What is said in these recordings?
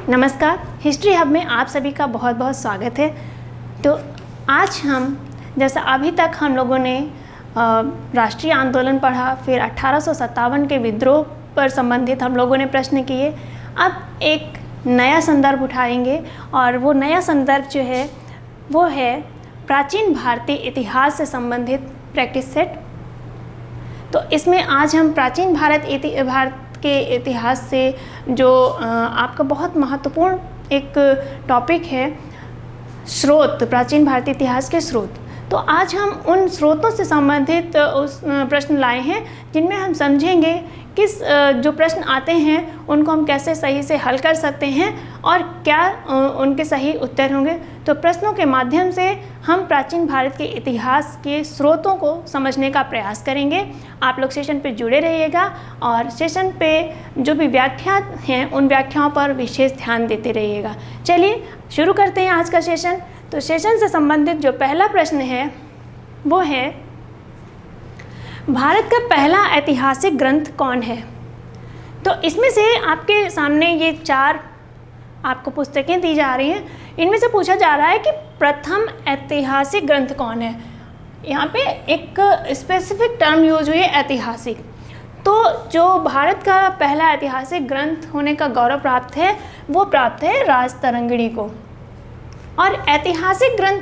नमस्कार, history hub में आप सभी का बहुत बहुत स्वागत है। तो आज हम जैसा अभी तक हम लोगों ने राष्ट्रीय आंदोलन पढ़ा, फिर 1857 के विद्रोह पर संबंधित हम लोगों ने प्रश्न किए। अब एक नया संदर्भ उठाएंगे और वो नया संदर्भ जो है वो है प्राचीन भारतीय इतिहास से संबंधित प्रैक्टिस सेट। तो इसमें आज हम प्राचीन भारत के इतिहास से जो आपका बहुत महत्वपूर्ण एक टॉपिक है, स्रोत, प्राचीन भारतीय इतिहास के स्रोत। तो आज हम उन स्रोतों से संबंधित उस प्रश्न लाए हैं जिनमें हम समझेंगे किस जो प्रश्न आते हैं उनको हम कैसे सही से हल कर सकते हैं और क्या उनके सही उत्तर होंगे। तो प्रश्नों के माध्यम से हम प्राचीन भारत के इतिहास के स्रोतों को समझने का प्रयास करेंगे। आप लोग सेशन पे जुड़े रहिएगा और सेशन पे जो भी व्याख्या हैं उन व्याख्याओं पर विशेष ध्यान देते रहिएगा। चलिए शुरू करते हैं आज का सेशन। तो सेशन से संबंधित जो पहला प्रश्न है वो है, भारत का पहला ऐतिहासिक ग्रंथ कौन है? तो इसमें से आपके सामने ये 4 आपको पुस्तकें दी जा रही हैं। इनमें से पूछा जा रहा है कि प्रथम ऐतिहासिक ग्रंथ कौन है। यहाँ पे एक स्पेसिफिक टर्म यूज हुई है, ऐतिहासिक। तो जो भारत का पहला ऐतिहासिक ग्रंथ होने का गौरव प्राप्त है वो प्राप्त है राजतरंगिणी को। और ऐतिहासिक ग्रंथ,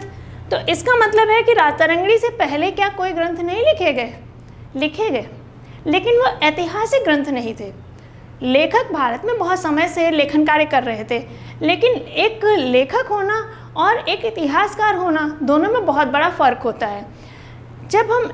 तो इसका मतलब है कि राजतरंगिणी से पहले क्या कोई ग्रंथ नहीं लिखे गए, लेकिन वो ऐतिहासिक ग्रंथ नहीं थे। लेखक भारत में बहुत समय से लेखन कार्य कर रहे थे, लेकिन एक लेखक होना और एक इतिहासकार होना दोनों में बहुत बड़ा फ़र्क होता है। जब हम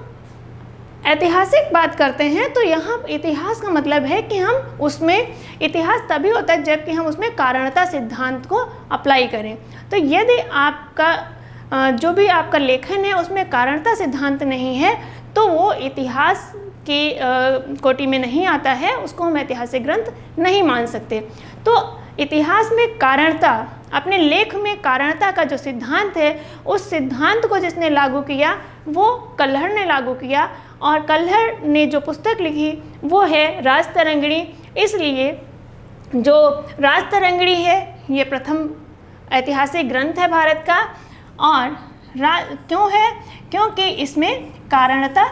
ऐतिहासिक बात करते हैं तो यहाँ इतिहास का मतलब है कि हम उसमें, इतिहास तभी होता है जबकि हम उसमें कारणता सिद्धांत को अप्लाई करें। तो यदि आपका जो भी आपका लेखन है उसमें कारणता सिद्धांत नहीं है तो वो इतिहास की कोटि में नहीं आता है, उसको हम ऐतिहासिक ग्रंथ नहीं मान सकते। तो इतिहास में कारणता, अपने लेख में कारणता का जो सिद्धांत है उस सिद्धांत को जिसने लागू किया वो कल्हड़ ने लागू किया, और कल्हड़ ने जो पुस्तक लिखी वो है राजतरंगिणी। इसलिए जो राजतरंगिणी है ये प्रथम ऐतिहासिक ग्रंथ है भारत का। और क्यों है? क्योंकि इसमें कारणता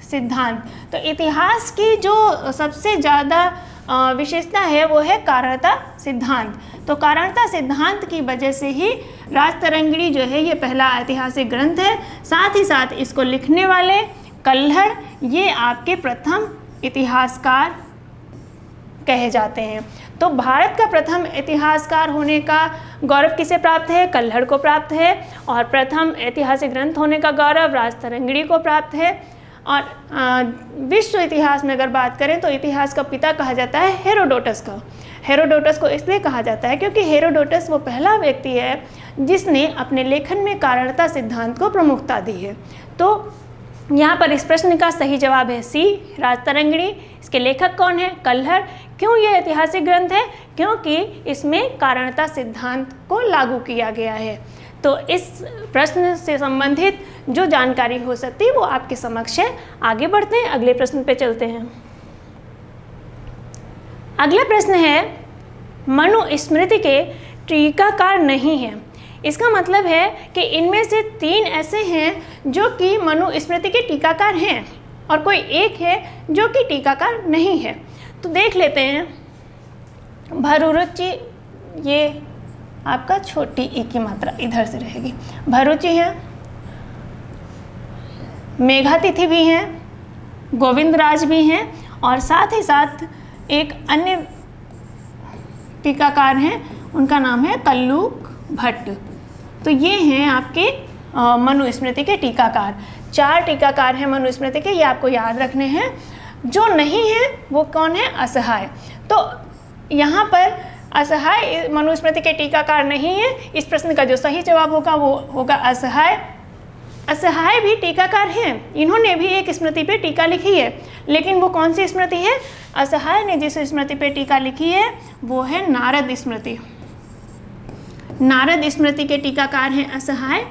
सिद्धांत, तो इतिहास की जो सबसे ज़्यादा विशेषता है वो है कारणता सिद्धांत। तो कारणता सिद्धांत की वजह से ही राजतरंगिणी जो है ये पहला ऐतिहासिक ग्रंथ है। साथ ही साथ इसको लिखने वाले कल्हड़ ये आपके प्रथम इतिहासकार कहे जाते हैं। तो भारत का प्रथम इतिहासकार होने का गौरव किसे प्राप्त है? कल्हड़ को प्राप्त है। और प्रथम ऐतिहासिक ग्रंथ होने का गौरव राजतरंगिणी को प्राप्त है। और विश्व इतिहास में अगर बात करें तो इतिहास का पिता कहा जाता है हेरोडोटस का। हेरोडोटस को इसलिए कहा जाता है क्योंकि हेरोडोटस वो पहला व्यक्ति है जिसने अपने लेखन में कारणता सिद्धांत को प्रमुखता दी है। तो यहाँ पर इस प्रश्न का सही जवाब है सी, राजतरंगिणी। इसके लेखक कौन है? कल्हड़। क्यों ये ऐतिहासिक ग्रंथ है? क्योंकि इसमें कारणता सिद्धांत को लागू किया गया है। तो इस प्रश्न से संबंधित जो जानकारी हो सकती है वो आपके समक्ष है। आगे बढ़ते हैं, अगले प्रश्न पे चलते हैं। अगला प्रश्न है, मनुस्मृति के टीकाकार नहीं है। इसका मतलब है कि इनमें से 3 ऐसे हैं जो कि मनुस्मृति के टीकाकार हैं और कोई एक है जो कि टीकाकार नहीं है। तो देख लेते हैं। भरूची, ये आपका छोटी ई की मात्रा इधर से रहेगी। भरूची है, मेघातिथि भी हैं, गोविंदराज भी हैं, और साथ ही साथ एक अन्य टीकाकार हैं, उनका नाम है कल्लूक भट्ट। तो ये हैं आपके मनुस्मृति के टीकाकार। 4 टीकाकार हैं मनुस्मृति के, ये आपको याद रखने हैं। जो नहीं है वो कौन है? असहाय। तो यहाँ पर असहाय मनुस्मृति के टीकाकार नहीं है। इस प्रश्न का जो सही जवाब होगा वो होगा असहाय। असहाय भी टीकाकार हैं, इन्होंने भी एक स्मृति पे टीका लिखी है, लेकिन वो कौन सी स्मृति है? असहाय ने जिस स्मृति पे टीका लिखी है वो है नारद स्मृति। नारद स्मृति के टीकाकार हैं असहाय,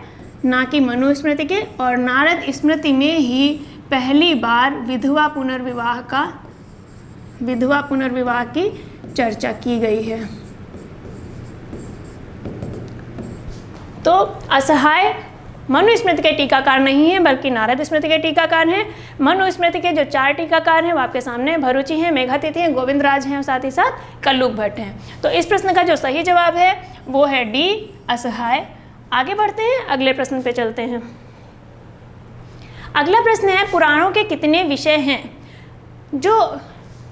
ना कि मनुस्मृति के। और नारद स्मृति में ही पहली बार विधवा पुनर्विवाह की चर्चा की गई है। तो असहाय मनुस्मृति के टीकाकार नहीं है बल्कि नारद स्मृति के टीकाकार हैं। मनुस्मृति के जो 4 टीकाकार हैं वो आपके सामने भरूची हैं, मेघातिथि हैं, गोविंदराज हैं और साथ ही साथ कल्लुक भट्ट हैं। तो इस प्रश्न का जो सही जवाब है वो है डी, असहाय। आगे बढ़ते हैं, अगले प्रश्न पे चलते हैं। अगला प्रश्न है पुराणों के कितने विषय हैं। जो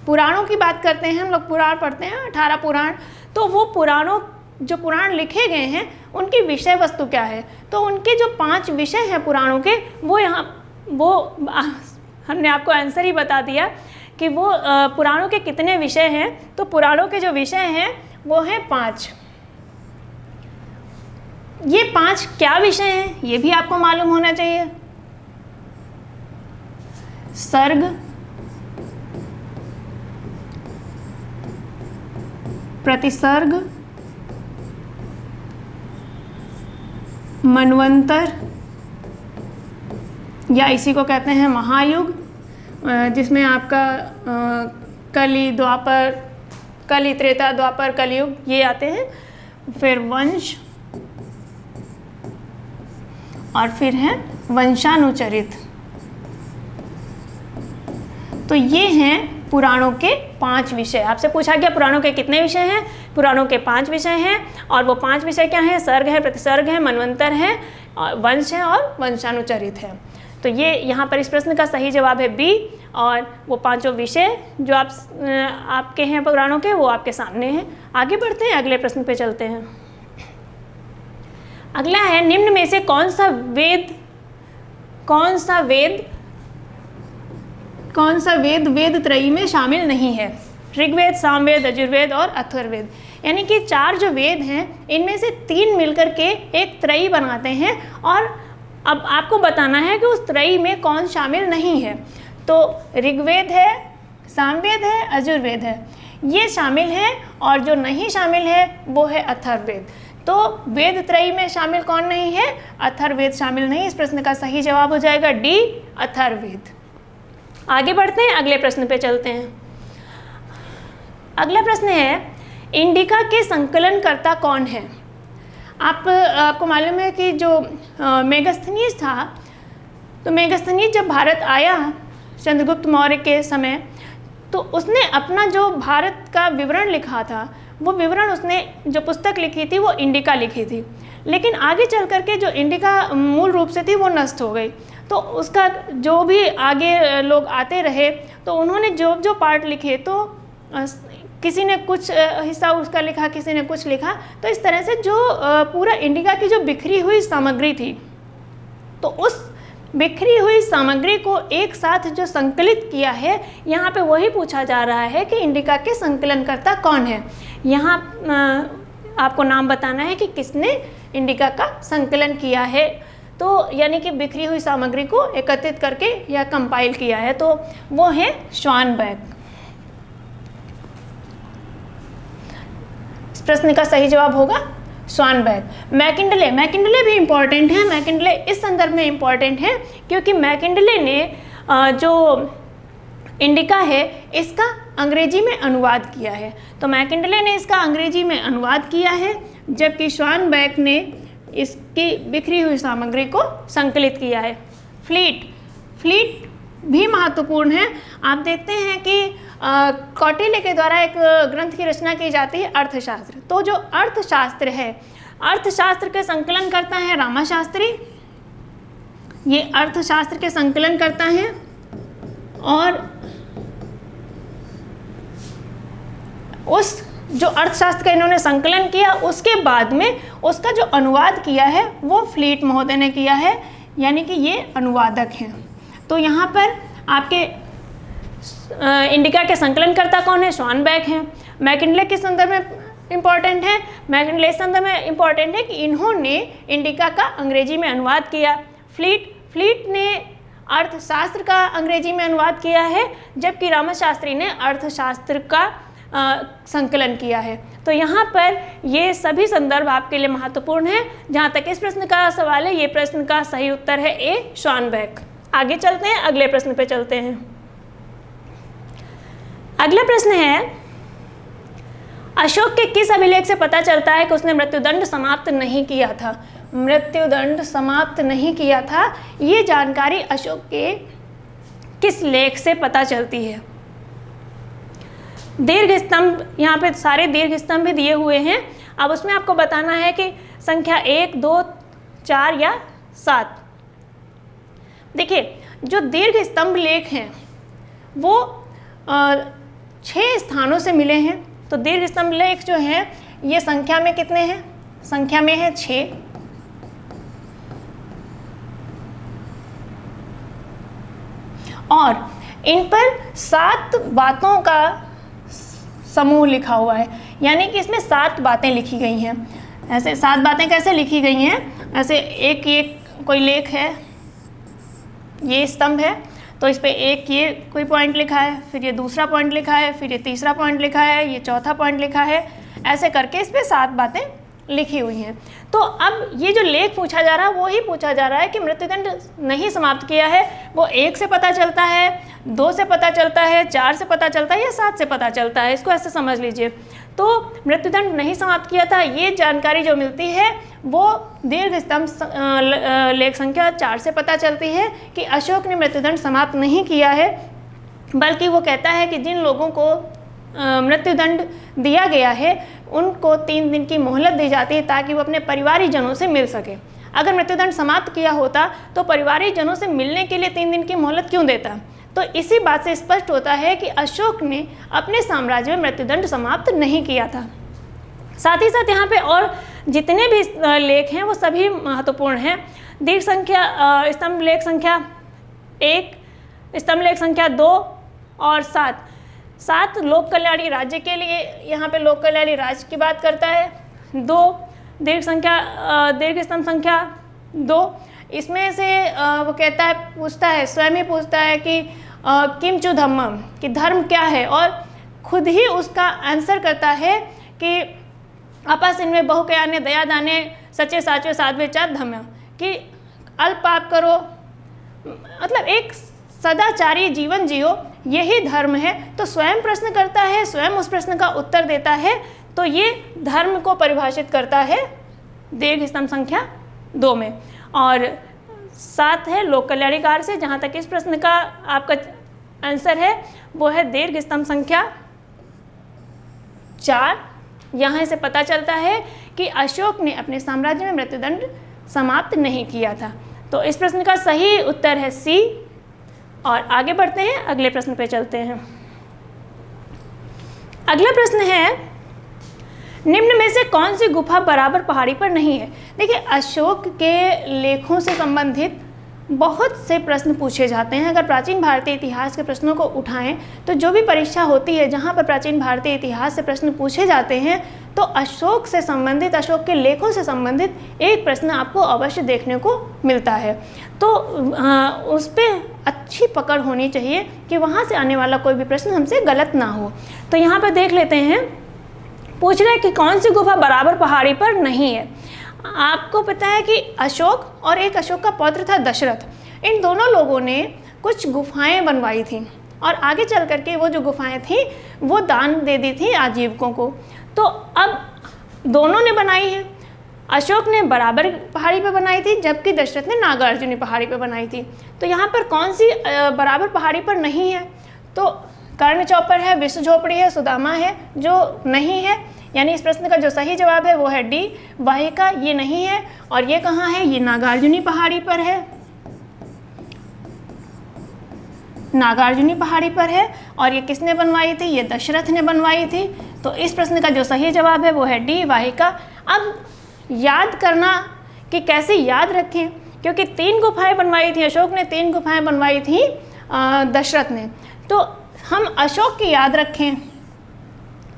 पुराणों की बात करते हैं, हम लोग पुराण पढ़ते हैं 18 पुराण, तो वो जो पुराण लिखे गए हैं उनकी विषय वस्तु क्या है। तो उनके जो 5 विषय हैं पुराणों के, वो हमने आपको आंसर ही बता दिया कि वो पुराणों के कितने विषय हैं। तो पुराणों के जो विषय हैं वो हैं 5। ये 5 क्या विषय हैं ये भी आपको मालूम होना चाहिए। सर्ग, प्रतिसर्ग, मनवंतर या इसी को कहते हैं महायुग, जिसमें आपका कली, द्वापर, कली, त्रेता, द्वापर, कलयुग ये आते हैं। फिर वंश और फिर है वंशानुचरित। तो ये हैं पुराणों के 5 विषय। आपसे पूछा गया पुराणों के कितने विषय हैं, पुराणों के 5 विषय हैं। और वो 5 विषय क्या हैं, सर्ग है, प्रतिसर्ग है, मनवंतर है, और वंश है और वंशानुचरित है। तो ये यहाँ पर इस प्रश्न का सही जवाब है बी। और वो 5 विषय जो आपके हैं पुराणों के वो आपके सामने हैं। आगे बढ़ते हैं, अगले प्रश्न पे चलते हैं। अगला है निम्न में से कौन सा वेद वेद त्रयी में शामिल नहीं है। ऋग्वेद, सामवेद, यजुर्वेद और अथर्ववेद, यानी कि 4 जो वेद हैं इनमें से 3 मिलकर के एक त्रयी बनाते हैं। और अब आपको बताना है कि उस त्रयी में कौन शामिल नहीं है। तो ऋग्वेद है, सामवेद है, यजुर्वेद है, ये शामिल है। और जो नहीं शामिल है वो है अथर्ववेद। तो वेद त्रयी में शामिल कौन नहीं है, अथर्ववेद शामिल नहीं। इस प्रश्न का सही जवाब हो जाएगा डी, अथर्ववेद। आगे बढ़ते हैं, अगले प्रश्न पे चलते हैं। अगला प्रश्न है इंडिका के संकलनकर्ता कौन है। आपको मालूम है कि जो मेगास्थनीज था, तो मेगास्थनीज जब भारत आया चंद्रगुप्त मौर्य के समय, तो उसने अपना जो भारत का विवरण लिखा था, वो विवरण उसने जो पुस्तक लिखी थी वो इंडिका लिखी थी। लेकिन आगे चल करके जो इंडिका मूल रूप से थी वो नष्ट हो गई। तो उसका जो भी आगे लोग आते रहे तो उन्होंने जो पार्ट लिखे, तो किसी ने कुछ हिस्सा उसका लिखा, किसी ने कुछ लिखा। तो इस तरह से जो पूरा इंडिका की जो बिखरी हुई सामग्री थी, तो उस बिखरी हुई सामग्री को एक साथ जो संकलित किया है, यहाँ पे वही पूछा जा रहा है कि इंडिका के संकलनकर्ता कौन है। यहाँ आपको नाम बताना है कि किसने इंडिका का संकलन किया है। तो यानी कि बिखरी हुई सामग्री को एकत्रित करके या कंपाइल किया है, तो वो है श्वानबैक। इस प्रश्न का सही जवाब होगा श्वानबैक। मैकिंडले भी इम्पॉर्टेंट है। मैकिंडले इस संदर्भ में इम्पॉर्टेंट है क्योंकि मैकिंडले ने जो इंडिका है इसका अंग्रेजी में अनुवाद किया है। तो मैकिंडले ने इसका अंग्रेजी में अनुवाद किया है, जबकि श्वानबैक ने इसकी बिखरी हुई सामग्री को संकलित किया है। फ्लीट भी महत्वपूर्ण है। आप देखते हैं कि कौटिल्य के द्वारा एक ग्रंथ की रचना की जाती है, अर्थशास्त्र। तो जो अर्थशास्त्र है, अर्थशास्त्र के संकलन करता है रामाशास्त्री। ये अर्थशास्त्र के संकलन करता है और उस जो अर्थशास्त्र का इन्होंने संकलन किया, उसके बाद में उसका जो अनुवाद किया है वो फ्लीट महोदय ने किया है, यानी कि ये अनुवादक हैं। तो यहाँ पर आपके इंडिका के संकलनकर्ता कौन है, श्वानबैक हैं। मैकिंडले के संदर्भ में इम्पॉर्टेंट है, मैकिंडले इस संदर्भ में इम्पॉर्टेंट है कि इन्होंने इंडिका का अंग्रेजी में अनुवाद किया। फ्लीट ने अर्थशास्त्र का अंग्रेजी में अनुवाद किया है, जबकि रामाशास्त्री ने अर्थशास्त्र का संकलन किया है। तो यहाँ पर ये सभी संदर्भ आपके लिए महत्वपूर्ण है। जहाँ तक इस प्रश्न का सवाल है, ये प्रश्न का सही उत्तर है ए, श्वानबैक। आगे चलते हैं, अगले प्रश्न पे चलते हैं। अगला प्रश्न है अशोक के किस अभिलेख से पता चलता है कि उसने मृत्युदंड समाप्त नहीं किया था? मृत्युदंड समाप्त नहीं किया था, ये जानकारी अशोक के किस लेख से पता चलती है? दीर्घ स्तंभ, यहाँ पे सारे दीर्घ स्तंभ भी दिए हुए हैं। अब उसमें आपको बताना है कि संख्या 1, 2, 4 या 7। देखिए, जो दीर्घ स्तंभ लेख हैं वो 6 स्थानों से मिले हैं। तो दीर्घ स्तंभ लेख जो हैं ये संख्या में कितने हैं? संख्या में है 6। और इन पर 7 बातों का समूह लिखा हुआ है, यानी कि इसमें 7 बातें लिखी गई हैं। ऐसे 7 बातें कैसे लिखी गई हैं? ऐसे एक कोई लेख है, ये स्तंभ है, तो इस पे एक ये कोई पॉइंट लिखा है, फिर ये दूसरा पॉइंट लिखा है, फिर ये तीसरा पॉइंट लिखा है, ये चौथा पॉइंट लिखा है। ऐसे करके इस पे 7 बातें लिखी हुई हैं। तो अब ये जो लेख पूछा जा रहा है वो ही पूछा जा रहा है कि मृत्युदंड नहीं समाप्त किया है, वो 1 से पता चलता है, 2 से पता चलता है, 4 से पता चलता है या 7 से पता चलता है? इसको ऐसे समझ लीजिए। तो मृत्युदंड नहीं समाप्त किया था, ये जानकारी जो मिलती है वो दीर्घ स्तंभ लेख संख्या 4 से पता चलती है कि अशोक ने मृत्युदंड समाप्त नहीं किया है, बल्कि वो कहता है कि जिन लोगों को मृत्युदंड दिया गया है उनको 3 दिन की मोहलत दी जाती है ताकि वो अपने परिवारीजनों से मिल सके। अगर मृत्युदंड समाप्त किया होता तो परिवारीजनों से मिलने के लिए 3 दिन की मोहलत क्यों देता? तो इसी बात से स्पष्ट होता है कि अशोक ने अपने साम्राज्य में मृत्युदंड समाप्त नहीं किया था। साथ ही साथ यहाँ पे और जितने भी लेख हैं वो सभी महत्वपूर्ण हैं। दीर्घ संख्या स्तंभ लेख संख्या 1, स्तंभ लेख संख्या 2 और 7 लोक कल्याणी राज्य के लिए, यहाँ पे लोक कल्याणी राज्य की बात करता है। 2 दीर्घ स्तंभ संख्या 2, इसमें से वो कहता है, पूछता है, स्वयं ही पूछता है कि किंचु धम्मम, कि धर्म क्या है, और खुद ही उसका आंसर करता है कि आपस इनमें बहुकयान्य दया दाने सच्चे साचवे साधवे चार धम्म, कि अल्प पाप करो, मतलब एक सदाचारी जीवन जियो, यही धर्म है। तो स्वयं प्रश्न करता है, स्वयं उस प्रश्न का उत्तर देता है। तो ये धर्म को परिभाषित करता है दीर्घ स्तंभ संख्या 2 में। और 7 है लोक कल्याणीकार से, जहाँ तक इस प्रश्न का आपका आंसर है वो है दीर्घ स्तंभ संख्या 4। यहाँ से पता चलता है कि अशोक ने अपने साम्राज्य में मृत्युदंड समाप्त नहीं किया था। तो इस प्रश्न का सही उत्तर है सी। और आगे बढ़ते हैं, अगले प्रश्न पे चलते हैं। अगला प्रश्न है, निम्न में से कौन सी गुफा बराबर पहाड़ी पर नहीं है? देखिए, अशोक के लेखों से संबंधित बहुत से प्रश्न पूछे जाते हैं। अगर प्राचीन भारतीय इतिहास के प्रश्नों को उठाएं तो जो भी परीक्षा होती है जहां पर प्राचीन भारतीय इतिहास से प्रश्न पूछे जाते हैं तो अशोक से संबंधित, अशोक के लेखों से संबंधित एक प्रश्न आपको अवश्य देखने को मिलता है। तो उस पर अच्छी पकड़ होनी चाहिए कि वहाँ से आने वाला कोई भी प्रश्न हमसे गलत ना हो। तो यहाँ पर देख लेते हैं, पूछ रहे हैं कि कौन सी गुफा बराबर पहाड़ी पर नहीं है। आपको पता है कि अशोक और एक अशोक का पौत्र था दशरथ, इन दोनों लोगों ने कुछ गुफाएं बनवाई थी और आगे चल करके वो जो गुफाएं थी वो दान दे दी थी आजीविकों को। तो अब दोनों ने बनाई है, अशोक ने बराबर पहाड़ी पर बनाई थी जबकि दशरथ ने नागार्जुनी पहाड़ी पर बनाई थी। तो यहाँ पर कौन सी बराबर पहाड़ी पर नहीं है? तो कर्ण चौपर है, विश्व झोपड़ी है, सुदामा है, जो नहीं है। यानी इस प्रश्न का जो सही जवाब है वो है डी, वाहिका, ये नहीं है। और ये कहाँ है? ये नागार्जुनी पहाड़ी पर है, नागार्जुनी पहाड़ी पर है। और ये किसने बनवाई थी? ये दशरथ ने बनवाई थी। तो इस प्रश्न का जो सही जवाब है वो है डी, वाहिका। अब याद करना कि कैसे याद रखें, क्योंकि 3 गुफाएं बनवाई थी अशोक ने, 3 गुफाएं बनवाई थी दशरथ ने। तो हम अशोक की याद रखें,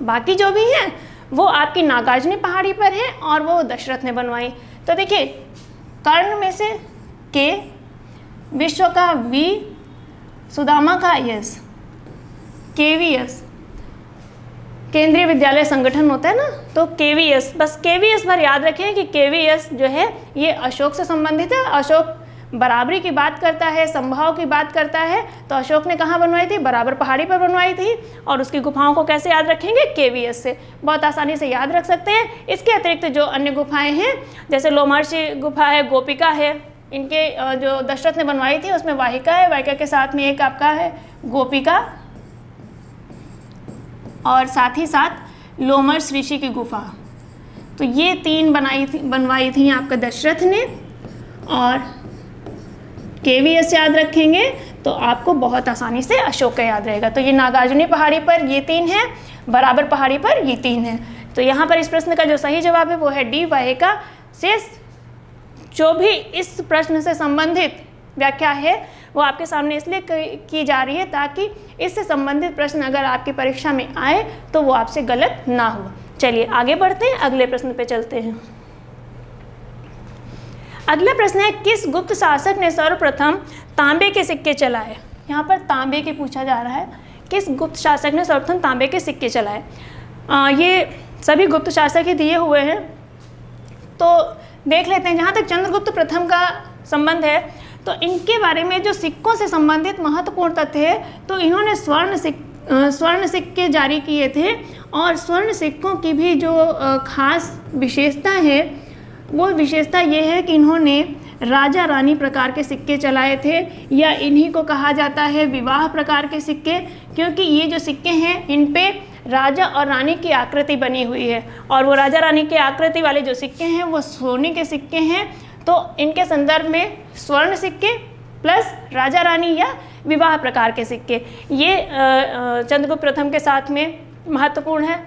बाकी जो भी हैं वो आपकी नागार्जुनी पहाड़ी पर है और वो दशरथ ने बनवाई। तो देखिए, कर्ण में से के, विश्व का वी, सुदामा का यस, KVS केंद्रीय विद्यालय संगठन होता है ना, तो KVS, बस KVS भर याद रखें कि KVS जो है ये अशोक से संबंधित है। अशोक बराबरी की बात करता है, समभाव की बात करता है, तो अशोक ने कहाँ बनवाई थी? बराबर पहाड़ी पर बनवाई थी। और उसकी गुफाओं को कैसे याद रखेंगे? केवीएस से, बहुत आसानी से याद रख सकते हैं। इसके अतिरिक्त जो अन्य गुफाएं हैं, जैसे लोमहर्षि गुफा है, गोपिका है, इनके जो दशरथ ने बनवाई थी उसमें वाहिका है, वाहिका के साथ में एक आपका है गोपिका, और साथ ही साथ लोमहर्षि ऋषि की गुफा। तो ये 3 बनवाई थी आपका दशरथ ने। और केवीएस याद रखेंगे तो आपको बहुत आसानी से अशोक का याद रहेगा। तो ये नागार्जुनी पहाड़ी पर ये 3 है, बराबर पहाड़ी पर ये 3 है। तो यहाँ पर इस प्रश्न का जो सही जवाब है वो है डी, वाहिका। शेष जो भी इस प्रश्न से संबंधित व्याख्या है वो आपके सामने इसलिए की जा रही है ताकि इससे संबंधित प्रश्न अगर आपकी परीक्षा में आए तो वो आपसे गलत ना हो। चलिए आगे बढ़ते हैं, अगले प्रश्न पे चलते हैं। अगला प्रश्न है, किस गुप्त शासक ने सर्वप्रथम तांबे के सिक्के चलाए? यहाँ पर तांबे के पूछा जा रहा है, किस गुप्त शासक ने सर्वप्रथम तांबे के सिक्के चलाए? ये सभी गुप्त शासक ही दिए हुए हैं, तो देख लेते हैं। जहाँ तक चंद्रगुप्त प्रथम का संबंध है तो इनके बारे में जो सिक्कों से संबंधित महत्वपूर्ण तथ्य है, तो इन्होंने स्वर्ण सिक्के जारी किए थे। और स्वर्ण सिक्कों की भी जो खास विशेषता है वो विशेषता ये है कि इन्होंने राजा रानी प्रकार के सिक्के चलाए थे, या इन्हीं को कहा जाता है विवाह प्रकार के सिक्के, क्योंकि ये जो सिक्के हैं इन पे राजा और रानी की आकृति बनी हुई है। और वो राजा रानी की आकृति वाले जो सिक्के हैं वो सोने के सिक्के हैं। तो इनके संदर्भ में स्वर्ण सिक्के प्लस राजा रानी या विवाह प्रकार के सिक्के, ये चंद्रगुप्त प्रथम के साथ में महत्वपूर्ण है।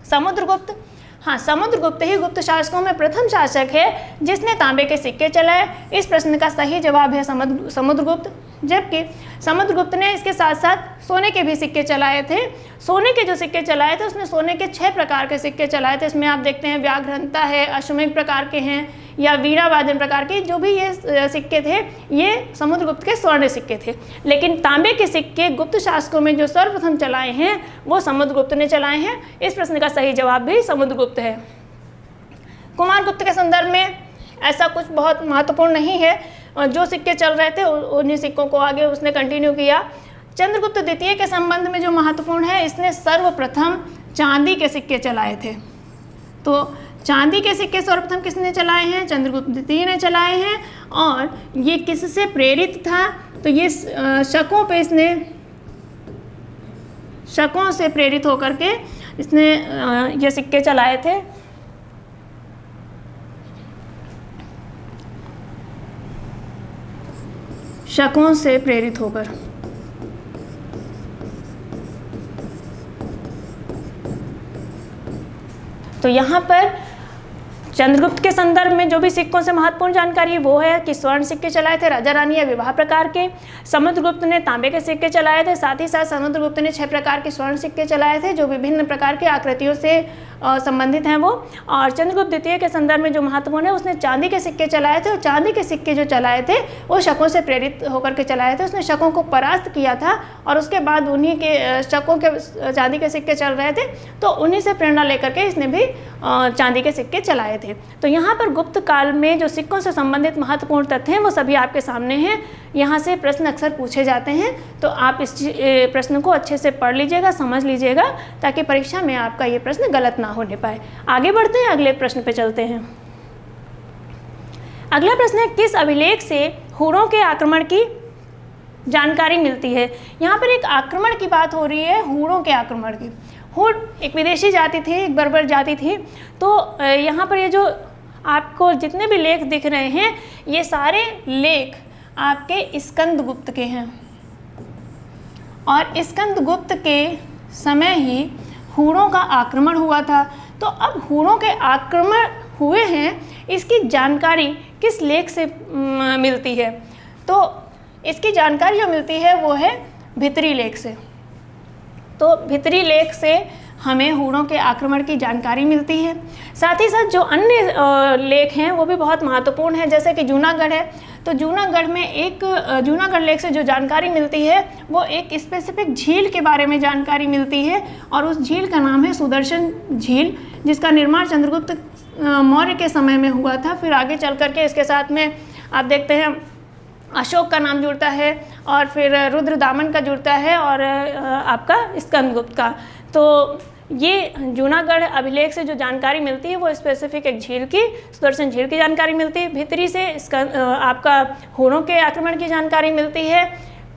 समुद्रगुप्त, हाँ, समुद्रगुप्त ही गुप्त शासकों में प्रथम शासक है जिसने तांबे के सिक्के चलाए। इस प्रश्न का सही जवाब है समुद्रगुप्त। जबकि समुद्रगुप्त ने इसके साथ साथ सोने के भी सिक्के चलाए थे। सोने के जो सिक्के चलाए थे उसने सोने के 6 प्रकार के सिक्के चलाए थे। इसमें आप देखते हैं व्याघ्रंता है, अश्वमेघ प्रकार के हैं, या वीणावादन प्रकार के, जो भी ये सिक्के थे ये समुद्रगुप्त के स्वर्ण सिक्के थे। लेकिन तांबे के सिक्के गुप्त शासकों में जो सर्वप्रथम चलाए हैं वो समुद्रगुप्त ने चलाए हैं। इस प्रश्न का सही जवाब भी समुद्रगुप्त है। कुमारगुप्त के संदर्भ में ऐसा कुछ बहुत महत्वपूर्ण नहीं है, जो सिक्के चल रहे थे उन्हीं सिक्कों को आगे उसने कंटिन्यू किया। चंद्रगुप्त द्वितीय के संबंध में जो महत्वपूर्ण है, इसने सर्वप्रथम चांदी के सिक्के चलाए थे। तो चांदी के सिक्के सर्वप्रथम किसने चलाए हैं? चंद्रगुप्त द्वितीय ने चलाए हैं। और ये किससे प्रेरित था? तो ये शकों से प्रेरित होकर के इसने ये सिक्के चलाए थे। शकों से प्रेरित होकर। तो यहाँ पर चंद्रगुप्त के संदर्भ में जो भी सिक्कों से महत्वपूर्ण जानकारी है वो है कि स्वर्ण सिक्के चलाए थे राजा रानी या विवाह प्रकार के। समुद्रगुप्त ने तांबे के सिक्के चलाए थे। साथ ही साथ समुद्रगुप्त ने 6 प्रकार के स्वर्ण सिक्के चलाए थे जो विभिन्न प्रकार के आकृतियों से संबंधित हैं वो। और चंद्रगुप्त द्वितीय के संदर्भ में जो महत्वपूर्ण है उसने चांदी के सिक्के चलाए थे। और चांदी के सिक्के जो चलाए थे वो शकों से प्रेरित होकर के चलाए थे। उसने शकों को परास्त किया था और उसके बाद उन्हीं के शकों के चांदी के सिक्के चल रहे थे, तो उन्हीं से प्रेरणा लेकर के इसने भी चांदी के सिक्के चलाए थे। तो यहाँ पर गुप्त काल में जो सिक्कों से संबंधित महत्वपूर्ण तथ्य हैं वो सभी आपके सामने हैं। यहाँ से प्रश्न अक्सर पूछे जाते हैं, तो आप इस प्रश्न को अच्छे से पढ़ लीजिएगा, समझ लीजिएगा, ताकि परीक्षा में आपका ये प्रश्न गलत ना होने पाए। आगे बढ़ते हैं, अगले प्रश्न पे चलते हैं। अगला प्रश्न है, किस अभिलेख से हूणों के आक्रमण की जानकारी मिलती है? यहाँ पर एक आक्रमण की बात हो रही है, हूणों के आक्रमण की। हूण एक विदेशी जाति थी, एक बर्बर जाति थी। तो यहाँ पर ये जो आपको जितने भी लेख दिख रहे हैं ये सारे लेख आपके स्कंदगुप्त के हैं। और स्कंदगुप्त के समय ही हूणों का आक्रमण हुआ था। तो अब हूणों के आक्रमण हुए हैं, इसकी जानकारी किस लेख से मिलती है? तो इसकी जानकारी जो मिलती है वो है भित्री लेख से। तो भित्री लेख से हमें हूणों के आक्रमण की जानकारी मिलती है। साथ ही साथ जो अन्य लेख हैं वो भी बहुत महत्वपूर्ण है, जैसे कि जूनागढ़ है। तो जूनागढ़ में एक जूनागढ़ लेख से जो जानकारी मिलती है वो एक स्पेसिफिक झील के बारे में जानकारी मिलती है, और उस झील का नाम है सुदर्शन झील, जिसका निर्माण चंद्रगुप्त मौर्य के समय में हुआ था। फिर आगे चल करके इसके साथ में आप देखते हैं अशोक का नाम जुड़ता है और फिर रुद्रदामन का जुड़ता है और आपका स्कंदगुप्त का। तो ये जूनागढ़ अभिलेख से जो जानकारी मिलती है वो स्पेसिफिक एक झील की, सुदर्शन झील की जानकारी मिलती है। भितरी से आपका हूणों के आक्रमण की जानकारी मिलती है।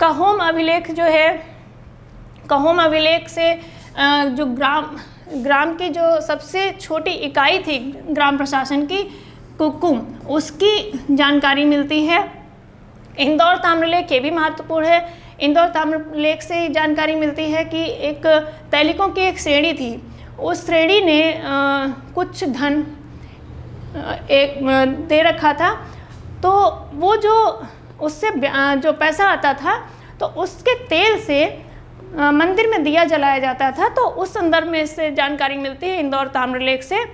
कहोम अभिलेख जो है, कहोम अभिलेख से जो ग्राम की जो सबसे छोटी इकाई थी ग्राम प्रशासन की, कुकुम, उसकी जानकारी मिलती है। इंदौर ताम्रलेख ये भी महत्वपूर्ण है। इंदौर ताम्रलेख से जानकारी मिलती है कि एक तैलिकों की एक श्रेणी थी, उस श्रेणी ने कुछ धन दे रखा था, तो वो जो उससे जो पैसा आता था तो उसके तेल से मंदिर में दिया जलाया जाता था। तो उस संदर्भ में इससे जानकारी मिलती है इंदौर ताम्रलेख से।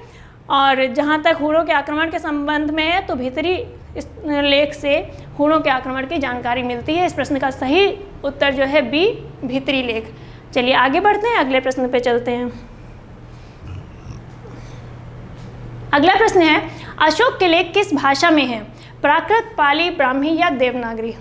और जहाँ तक हूणों के आक्रमण के संबंध में है तो भीतरी इस लेख से हूणों के आक्रमण की जानकारी मिलती है। इस प्रश्न का सही उत्तर जो है बी, भीतरी लेख। चलिए आगे बढ़ते हैं, अगले प्रश्न पे चलते हैं। अगला प्रश्न है, अशोक के लेख किस भाषा में है? प्राकृत, पाली, ब्राह्मी या देवनागरी?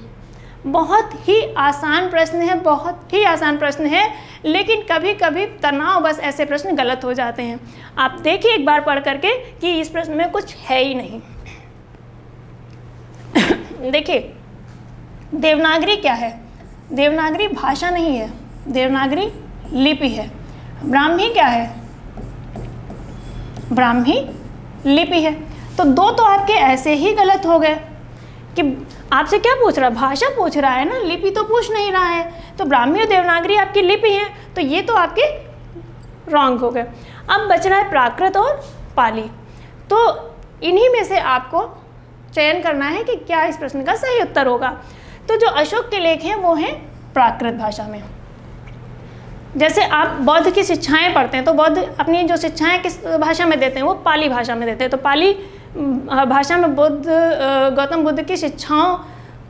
बहुत ही आसान प्रश्न है, बहुत ही आसान प्रश्न है, लेकिन कभी कभी तनाव बस ऐसे प्रश्न गलत हो जाते हैं। आप देखिए एक बार पढ़ करके कि इस प्रश्न में कुछ है ही नहीं। देखिए, देवनागरी क्या है? देवनागरी भाषा नहीं है, देवनागरी लिपि है। ब्राह्मी क्या है? ब्राह्मी लिपि है। तो दो तो आपके ऐसे ही गलत हो गए कि आपसे क्या पूछ रहा है? भाषा पूछ रहा है ना, लिपि तो पूछ नहीं रहा है। तो ब्राह्मी और देवनागरी आपकी लिपि है, तो ये तो आपके रॉन्ग हो गए। अब बच रहा है प्राकृत और पाली। तो इन्हीं में से आपको चयन करना है कि क्या इस प्रश्न का सही उत्तर होगा। तो जो अशोक के लेख हैं वो हैं प्राकृत भाषा में। जैसे आप बौद्ध की शिक्षाएं पढ़ते हैं तो बौद्ध अपनी जो शिक्षाएं किस भाषा में देते हैं? वो पाली भाषा में देते हैं। तो पाली भाषा में गौतम बुद्ध की शिक्षाओं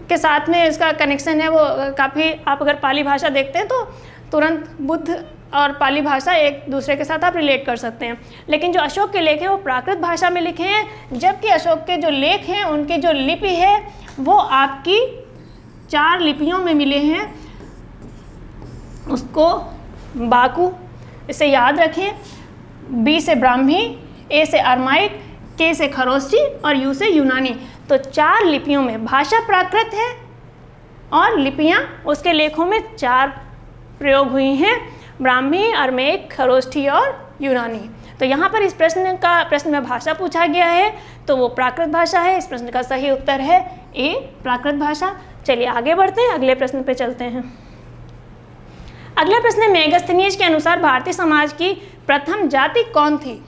के साथ में इसका कनेक्शन है, वो काफ़ी, आप अगर पाली भाषा देखते हैं तो तुरंत बुद्ध और पाली भाषा एक दूसरे के साथ आप रिलेट कर सकते हैं। लेकिन जो अशोक के लेख हैं वो प्राकृत भाषा में लिखे हैं, जबकि अशोक के जो लेख हैं उनकी जो लिपि है वो आपकी 4 लिपियों में मिले हैं। उसको बाकू, इसे याद रखें, बी से ब्राह्मी, ए से अरमाइक, के से खरोष्ठी और यू से यूनानी। तो 4 लिपियों में भाषा प्राकृत है और लिपियां उसके लेखों में 4 प्रयोग हुई हैं, ब्राह्मी, अरमेक, खरोष्ठी और यूनानी। तो यहाँ पर इस प्रश्न में भाषा पूछा गया है तो वो प्राकृत भाषा है। इस प्रश्न का सही उत्तर है ए, प्राकृत भाषा। चलिए आगे बढ़ते हैं, अगले प्रश्न पे चलते हैं। अगला प्रश्न है, मेगस्थनीज के अनुसार भारतीय समाज की प्रथम जाति कौन थी?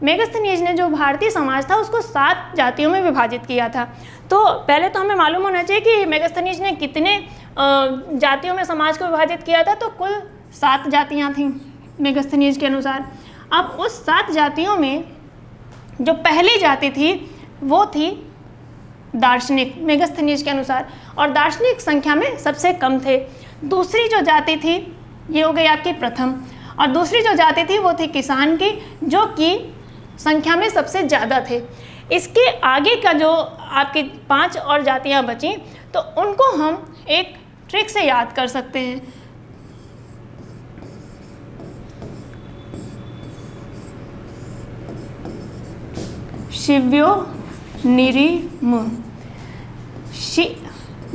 मेगस्थनीज ने जो भारतीय समाज था उसको 7 जातियों में विभाजित किया था। तो पहले तो हमें मालूम होना चाहिए कि मेगस्थनीज ने कितने जातियों में समाज को विभाजित किया था। तो कुल 7 जातियां थीं मेगस्थनीज के अनुसार। अब उस 7 जातियों में जो पहली जाति थी वो थी दार्शनिक, मेगस्थनीज के अनुसार, और दार्शनिक संख्या में सबसे कम थे। दूसरी जो जाति थी ये हो गई आपकी प्रथम, और दूसरी जो जाति थी वो थी किसान की, जो कि संख्या में सबसे ज़्यादा थे। इसके आगे का जो आपकी 5 और जातियां बची तो उनको हम एक ट्रिक से याद कर सकते हैं। शिव्यो निरिम,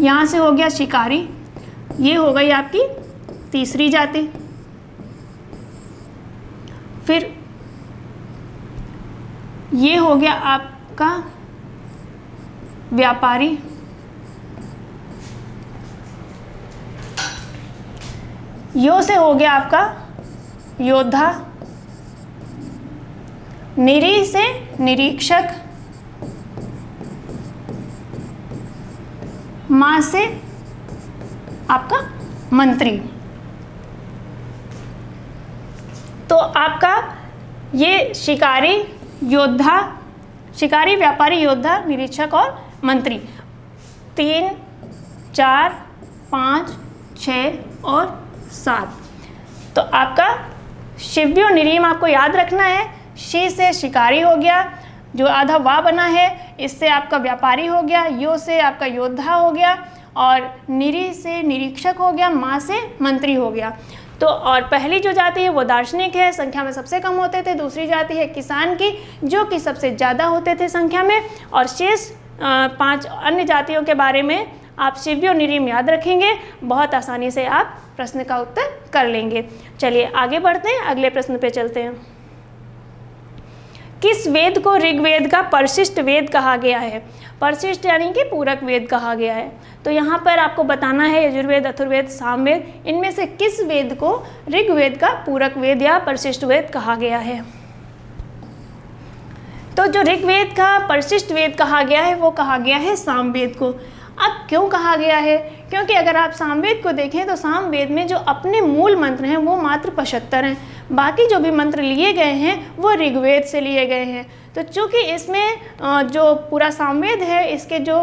यहाँ से हो गया शिकारी, ये हो गई आपकी तीसरी जाति। फिर ये हो गया आपका व्यापारी, यो से हो गया आपका योद्धा, निरी से निरीक्षक, मां से आपका मंत्री। तो आपका ये शिकारी, योद्धा, शिकारी, व्यापारी, योद्धा, निरीक्षक और मंत्री 3, 4, 5, 6 और 7। तो आपका शिव्यो निरीम आपको याद रखना है। शी से शिकारी हो गया, जो आधा वाह बना है, इससे आपका व्यापारी हो गया, यो से आपका योद्धा हो गया, और निरी से निरीक्षक हो गया, मा से मंत्री हो गया। तो और पहली जो जाति है वो दार्शनिक है, संख्या में सबसे कम होते थे। दूसरी जाति है किसान की, जो कि सबसे ज़्यादा होते थे संख्या में। और शेष 5 अन्य जातियों के बारे में आप शिव्य और निरीम याद रखेंगे, बहुत आसानी से आप प्रश्न का उत्तर कर लेंगे। चलिए आगे बढ़ते हैं, अगले प्रश्न पे चलते हैं। किस वेद को ऋग्वेद का परिशिष्ट वेद कहा गया है? परिशिष्ट यानी कि पूरक वेद कहा गया है। तो यहाँ पर आपको बताना है यजुर्वेद, अथर्ववेद, सामवेद, इनमें से किस वेद को ऋग्वेद का पूरक वेद या परिशिष्ट वेद कहा गया है। तो जो ऋग्वेद का परिशिष्ट वेद कहा गया है वो कहा गया है सामवेद को। अब क्यों कहा गया है? क्योंकि अगर आप सामवेद को देखें तो सामवेद में जो अपने मूल मंत्र हैं वो मात्र 75 हैं, बाकी जो भी मंत्र लिए गए हैं वो ऋग्वेद से लिए गए हैं। तो चूँकि इसमें जो पूरा सामवेद है, इसके जो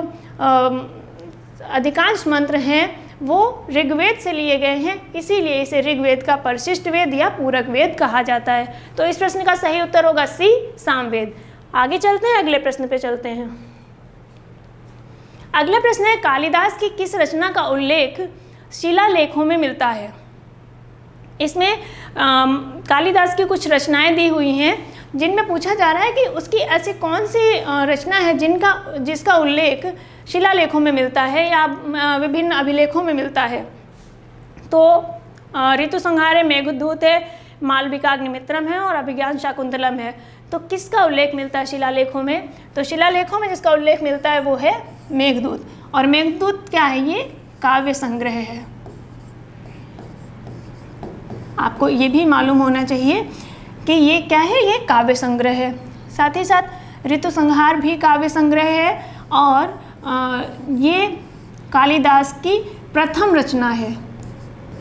अधिकांश मंत्र हैं वो ऋग्वेद से लिए गए हैं, इसीलिए इसे ऋग्वेद का परिशिष्ट वेद या पूरक वेद कहा जाता है। तो इस प्रश्न का सही उत्तर होगा सी, सामवेद। आगे चलते हैं, अगले प्रश्न पे चलते हैं। अगला प्रश्न है, कालिदास की किस रचना का उल्लेख शिलालेखों में मिलता है? इसमें कालिदास की कुछ रचनाएं दी हुई हैं जिनमें पूछा जा रहा है कि उसकी ऐसी कौन सी रचना है जिसका उल्लेख शिलालेखों में मिलता है या विभिन्न अभिलेखों में मिलता है। तो ऋतुसंहार है, मेघदूत है, मालविकाग्निमित्रम है और अभिज्ञान शाकुंतलम है। तो किसका उल्लेख मिलता है शिलालेखों में? तो शिलालेखों में जिसका उल्लेख मिलता है वो है मेघदूत। और मेघदूत क्या है? ये काव्य संग्रह है। आपको ये भी मालूम होना चाहिए कि ये क्या है, ये काव्य संग्रह है। साथ ही साथ ऋतुसंहार भी काव्य संग्रह है और ये कालिदास की प्रथम रचना है।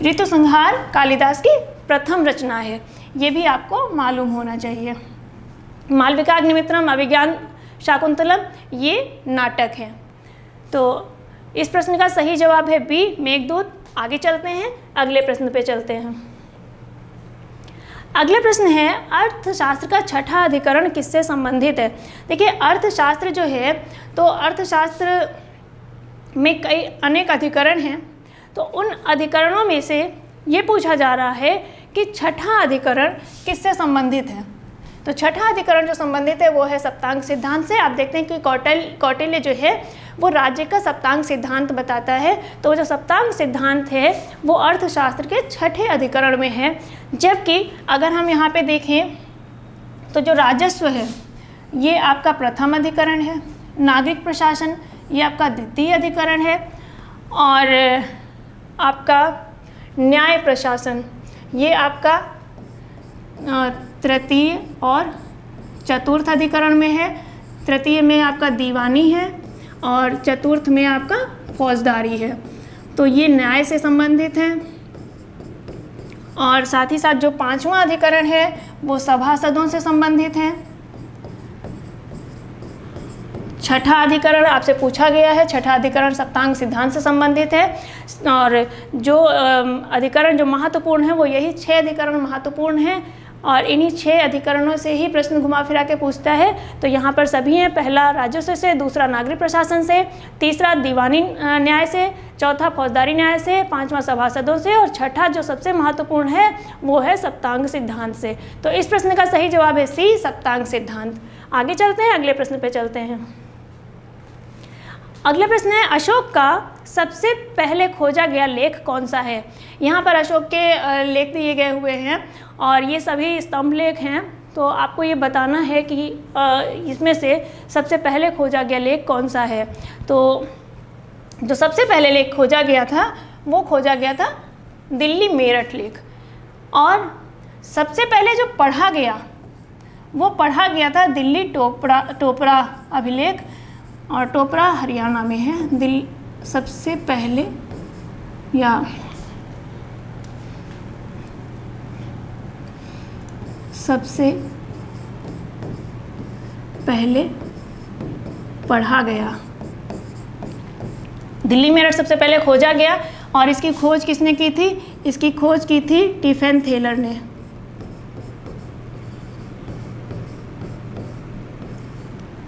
ऋतुसंहार कालिदास की प्रथम रचना है, ये भी आपको मालूम होना चाहिए। मालविकाग्निमित्रम, अभिज्ञान शाकुंतलम ये नाटक है। तो इस प्रश्न का सही जवाब है बी, मेघदूत। आगे चलते हैं, अगले प्रश्न पे चलते हैं। अगला प्रश्न है, अर्थशास्त्र का छठा अधिकरण किससे संबंधित है? देखिए, अर्थशास्त्र जो है तो अर्थशास्त्र में कई अनेक अधिकरण हैं। तो उन अधिकरणों में से ये पूछा जा रहा है कि छठा अधिकरण किससे संबंधित है। तो छठा अधिकरण जो संबंधित है वो है सप्तांग सिद्धांत से। आप देखते हैं कि कौटिल्य जो है वो राज्य का सप्तांग सिद्धांत बताता है। तो जो सप्तांग सिद्धांत है वो अर्थशास्त्र के छठे अधिकरण में है। जबकि अगर हम यहाँ पे देखें तो जो राजस्व है ये आपका प्रथम अधिकरण है, नागरिक प्रशासन ये आपका द्वितीय अधिकरण है, और आपका न्याय प्रशासन ये आपका तृतीय और चतुर्थ अधिकरण में है। तृतीय में आपका दीवानी है और चतुर्थ में आपका फौजदारी है। तो ये न्याय से संबंधित है। और साथ ही साथ जो पांचवा अधिकरण है वो सभासदों से संबंधित है। छठा अधिकरण आपसे पूछा गया है, छठा अधिकरण सप्तांग सिद्धांत से संबंधित है। और जो अधिकरण जो महत्वपूर्ण है वो यही 6 अधिकरण महत्वपूर्ण हैं और इन्हीं 6 अधिकरणों से ही प्रश्न घुमा फिरा के पूछता है। तो यहाँ पर सभी हैं, पहला राजस्व से, दूसरा नागरिक प्रशासन से, तीसरा दीवानी न्याय से, चौथा फौजदारी न्याय से, पांचवा सभासदों से और छठा जो सबसे महत्वपूर्ण है वो है सप्तांग सिद्धांत से। तो इस प्रश्न का सही जवाब है सी, सप्तांग सिद्धांत। आगे चलते हैं, अगले प्रश्न पे चलते हैं। अगला प्रश्न है, अशोक का सबसे पहले खोजा गया लेख कौन सा है? यहाँ पर अशोक के लेख दिए गए हुए हैं और ये सभी स्तंभ लेख हैं। तो आपको ये बताना है कि इसमें से सबसे पहले खोजा गया लेख कौन सा है। तो जो सबसे पहले लेख खोजा गया था वो खोजा गया था दिल्ली मेरठ लेख, और सबसे पहले जो पढ़ा गया वो पढ़ा गया था दिल्ली टोपरा अभिलेख, और टोपरा हरियाणा में है। सबसे पहले या सबसे पहले पढ़ा गया, दिल्ली मेरठ सबसे पहले खोजा गया। और इसकी खोज किसने की थी? इसकी खोज की थी टिफेन थेलर ने।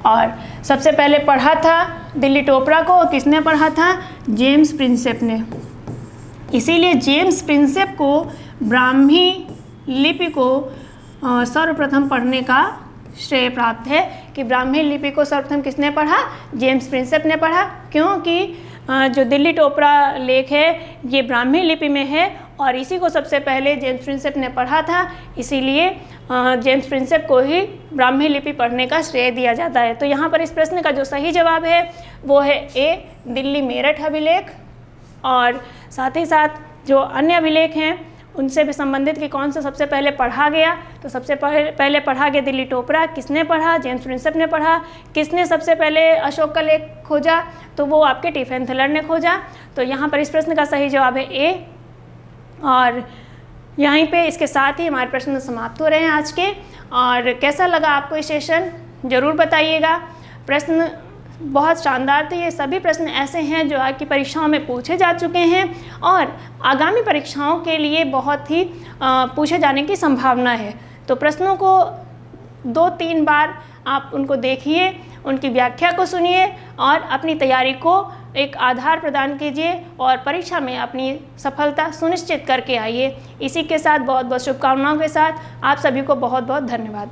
और सबसे पहले पढ़ा था दिल्ली टोपरा को, किसने पढ़ा था? जेम्स प्रिंसेप ने। इसीलिए जेम्स प्रिंसेप को ब्राह्मी लिपि को सर्वप्रथम पढ़ने का श्रेय प्राप्त है कि ब्राह्मी लिपि को सर्वप्रथम किसने पढ़ा? जेम्स प्रिंसेप ने पढ़ा। क्योंकि जो दिल्ली टोपरा लेख है ये ब्राह्मी लिपि में है और इसी को सबसे पहले जेम्स प्रिंसेप ने पढ़ा था, इसीलिए जेम्स प्रिंसेप को ही ब्राह्मी लिपि पढ़ने का श्रेय दिया जाता है। तो यहाँ पर इस प्रश्न का जो सही जवाब है वो है ए, दिल्ली मेरठ अभिलेख। और साथ ही साथ जो अन्य अभिलेख हैं उनसे भी संबंधित कि कौन सा सबसे पहले पढ़ा गया, तो सबसे पहले पढ़ा गया दिल्ली टोपरा। किसने पढ़ा? जेम्स प्रिंसेप ने पढ़ा। किसने सबसे पहले अशोक का लेख खोजा? तो वो आपके टिफेंथलर ने खोजा। तो यहाँ पर इस प्रश्न का सही जवाब है ए। और यहीं पे इसके साथ ही हमारे प्रश्न समाप्त हो रहे हैं आज के। और कैसा लगा आपको ये सेशन ज़रूर बताइएगा। प्रश्न बहुत शानदार थे। ये सभी प्रश्न ऐसे हैं जो आपकी परीक्षाओं में पूछे जा चुके हैं और आगामी परीक्षाओं के लिए बहुत ही पूछे जाने की संभावना है। तो प्रश्नों को 2-3 बार आप उनको देखिए, उनकी व्याख्या को सुनिए और अपनी तैयारी को एक आधार प्रदान कीजिए और परीक्षा में अपनी सफलता सुनिश्चित करके आइए। इसी के साथ बहुत बहुत शुभकामनाओं के साथ आप सभी को बहुत बहुत धन्यवाद।